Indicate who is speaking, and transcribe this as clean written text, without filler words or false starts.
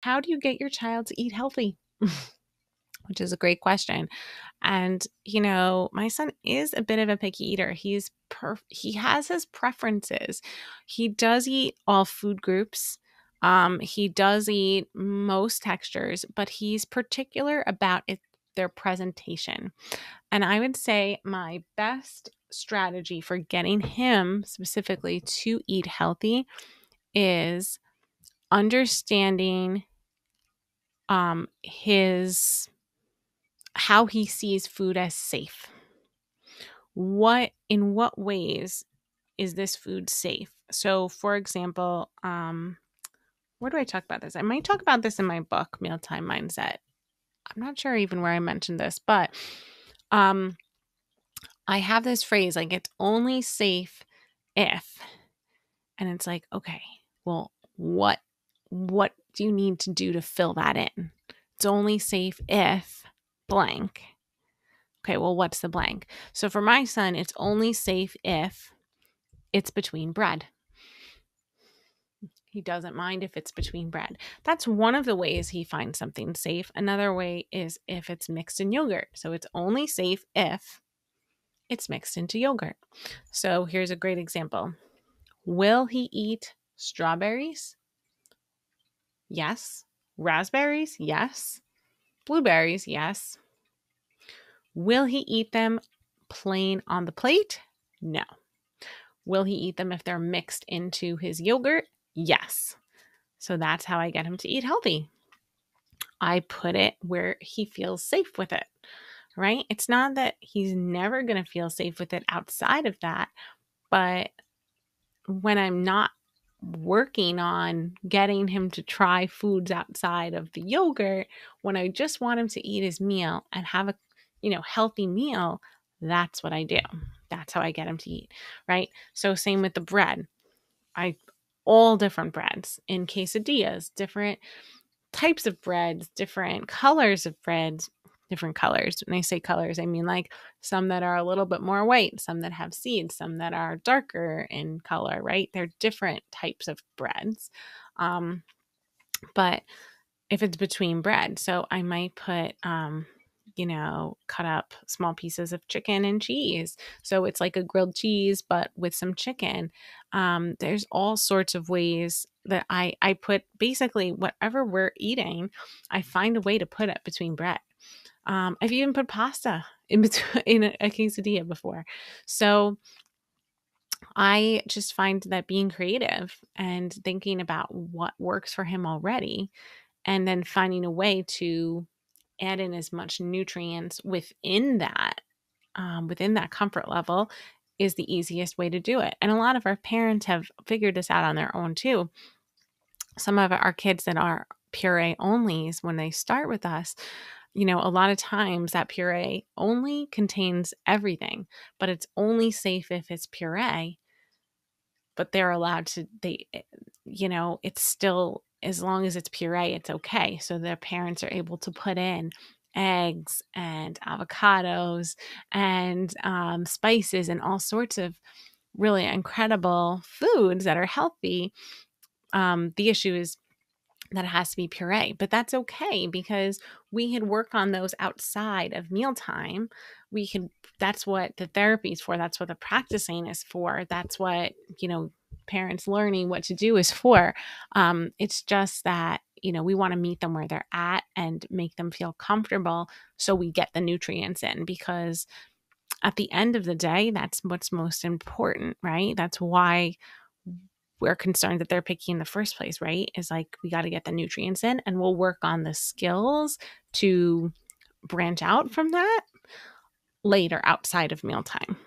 Speaker 1: How do you get your child to eat healthy? Which is a great question. And, my son is a bit of a picky eater. He has his preferences. He does eat all food groups. He does eat most textures, but he's particular about their presentation. And I would say my best strategy for getting him specifically to eat healthy is understanding his how he sees food as safe. In what ways is this food safe? So, for example, where do I talk about this? I might talk about this in my book, Mealtime Mindset. I'm not sure even where I mentioned this, but um, I have this phrase like it's only safe if, and it's like, okay, well, what do you need to do to fill that in? It's only safe if blank. Okay, well, what's the blank? So for my son, it's only safe if it's between bread. He doesn't mind if it's between bread. That's one of the ways he finds something safe. Another way is if it's mixed in yogurt. So it's only safe if it's mixed into yogurt. So here's a great example. Will he eat strawberries? Yes. Raspberries? Yes. Blueberries? Yes. Will he eat them plain on the plate? No. Will he eat them if they're mixed into his yogurt? Yes. So that's how I get him to eat healthy. I put it where he feels safe with it, right? It's not that he's never going to feel safe with it outside of that, but when I'm not working on getting him to try foods outside of the yogurt, when I just want him to eat his meal and have a, healthy meal, that's what I do. That's how I get him to eat, right? So same with the bread. All different breads in quesadillas, different types of breads, different colors of breads, different colors. When I say colors, I mean like some that are a little bit more white, some that have seeds, some that are darker in color, right? They're different types of breads. But if it's between bread, so I might put, cut up small pieces of chicken and cheese. So it's like a grilled cheese, but with some chicken. There's all sorts of ways that I put basically whatever we're eating, I find a way to put it between bread. I've even put pasta in between in a quesadilla before. So I just find that being creative and thinking about what works for him already and then finding a way to add in as much nutrients within that comfort level is the easiest way to do it. And a lot of our parents have figured this out on their own too. Some of our kids that are puree onlys, when they start with us, a lot of times that puree only contains everything, but it's only safe if it's puree. But they're allowed to, it's still, as long as it's puree, it's okay. So their parents are able to put in eggs and avocados and spices and all sorts of really incredible foods that are healthy. The issue is that it has to be puree, but that's okay because we can work on those outside of mealtime. That's what the therapy is for. That's what the practicing is for. That's what, parents learning what to do is for. It's just that, we want to meet them where they're at and make them feel comfortable so we get the nutrients in, because at the end of the day, that's what's most important, right? That's why we're concerned that they're picky in the first place, right? Is like, we got to get the nutrients in, and we'll work on the skills to branch out from that later outside of mealtime.